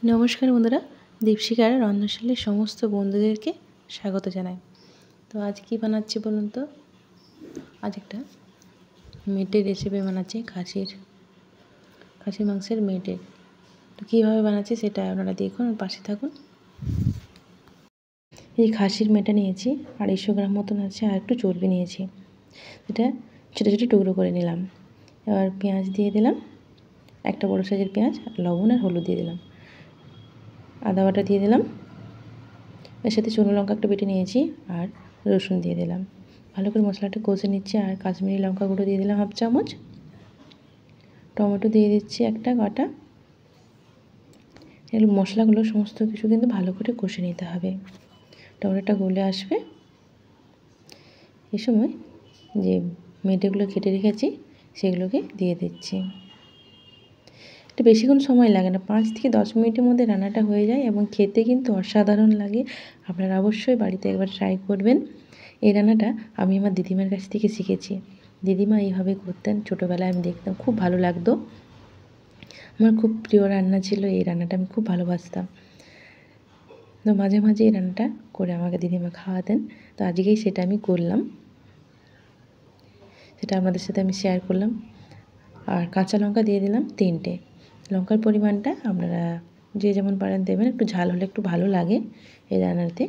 नमस्कार बंधुरा दीपशिकार रंधनशालाय समस्त बंधुदेरके स्वागत जानाई। तो आज की बनाচ্ছি বলুন তো, आज একটা মেটের রেসিপি বানাচ্ছি, খাসির মাংসের মেটের। তো কীভাবে বানাচ্ছি সেটা আপনারা দেখুন, পাশে থাকুন। এই খাসির মেটা নিয়েছি 250 গ্রাম মতন আছে, আর একটু চর্বি নিয়েছি। এটা ছোটো ছোটো টুকরো করে নিলাম। এবার পেঁয়াজ দিয়ে দিলাম, একটা বড় সাইজের পেঁয়াজ, লবণ আর হলুদ দিয়ে দিলাম, আদা বাটা দিয়ে দিলাম, এর সাথে শুকনো লঙ্কা একটা বেটে নিয়েছি আর রসুন দিয়ে দিলাম। ভালো করে মশলাটা কষে নিচ্ছি। আর কাশ্মীরি লঙ্কা গুঁড়ো দিয়ে দিলাম 1/2 চামচ, টমেটো দিয়ে দিচ্ছি একটা কাটা। এগুলো মশলাগুলো সমস্ত কিছু কিন্তু ভালো করে কষে নিতে হবে, টমেটোটা গলে আসবে। এই সময় যে মেটেগুলো কেটে রেখেছি সেগুলোকে দিয়ে দিচ্ছি। এটা বেশিক্ষণ সময় লাগে না, 5 থেকে 10 মিনিটের মধ্যে রান্নাটা হয়ে যায় এবং খেতে কিন্তু অসাধারণ লাগে। আপনারা অবশ্যই বাড়িতে একবার ট্রাই করবেন। এই রান্নাটা আমি আমার দিদিমার কাছ থেকে শিখেছি। দিদিমা এইভাবে করতেন, ছোটোবেলায় আমি দেখতাম, খুব ভালো লাগতো। আমার খুব প্রিয় রান্না ছিল এই রান্নাটা, আমি খুব ভালোবাসতাম। তো মাঝে মাঝে এই রান্নাটা করে আমাকে দিদিমা খাওয়াতেন। তো আজকেই সেটা আমি করলাম, সেটা আপনাদের সাথে আমি শেয়ার করলাম। আর কাঁচা লঙ্কা দিয়ে দিলাম 3টে। লঙ্কার পরিমাণটা আপনারা যে যেমন পারেন দেবেন, একটু ঝাল হলে একটু ভালো লাগে এই রান্নাতে।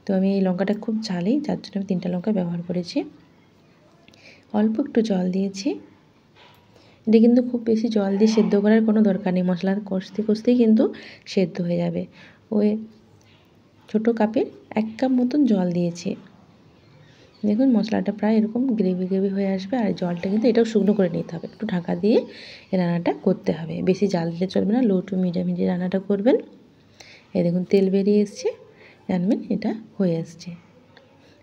তো আমি এই লঙ্কাটা খুব ঝালই, যার জন্য আমি 3টা লঙ্কা ব্যবহার করেছি। অল্প একটু জল দিয়েছি। এটা কিন্তু খুব বেশি জল দিয়ে সেদ্ধ করার কোনো দরকার নেই, মশলা কষতে কষতেই কিন্তু সেদ্ধ হয়ে যাবে। ওই ছোটো কাপের 1 কাপ মতন জল দিয়েছি। দেখুন মশলাটা প্রায় এরকম গ্রেভি গ্রেভি হয়ে আসবে। আর জলটা কিন্তু এটাও শুকনো করে নিতে হবে, একটু ঢাকা দিয়ে এই রান্নাটা করতে হবে। বেশি জাল দিলে চলবে না, লো টু মিডিয়ামে যে রান্নাটা করবেন। এই দেখুন তেল বেরিয়ে এসছে, জানবেন এটা হয়ে আসছে।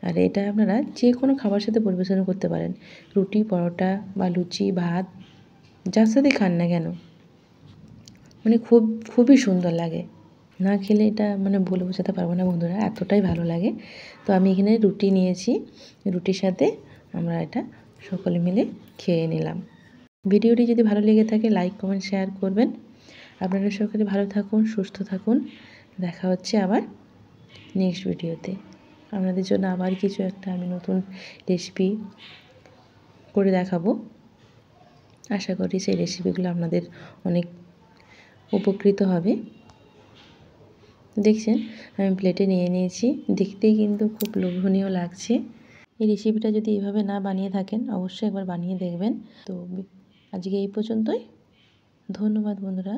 আর এটা আপনারা যে কোনো খাবারের সাথে পরিবেশন করতে পারেন, রুটি, পরোটা বা লুচি, ভাত, যার সাথে খান না কেন, মানে খুবই সুন্দর লাগে। না খেলে এটা মানে বলে বোঝাতে পারবো না বন্ধুরা, এতটাই ভালো লাগে। তো আমি এখানে রুটি নিয়েছি, রুটির সাথে আমরা এটা সকলে মিলে খেয়ে নিলাম। ভিডিওটি যদি ভালো লেগে থাকে লাইক কমেন্ট শেয়ার করবেন। আপনারা সকলে ভালো থাকুন, সুস্থ থাকুন। দেখা হচ্ছে আবার নেক্সট ভিডিওতে। আপনাদের জন্য আবার কিছু একটা আমি নতুন রেসিপি করে দেখাবো। আশা করি সেই রেসিপিগুলো আপনাদের অনেক উপকৃত হবে। দেখছেন আমি প্লেটে নিয়ে নিয়েছি, দেখতেই কিন্তু খুব লোভনীয় লাগছে। এই রেসিপিটা যদি এইভাবে না বানিয়ে থাকেন অবশ্যই একবার বানিয়ে দেখবেন। তো আজকে এই পর্যন্তই, ধন্যবাদ বন্ধুরা।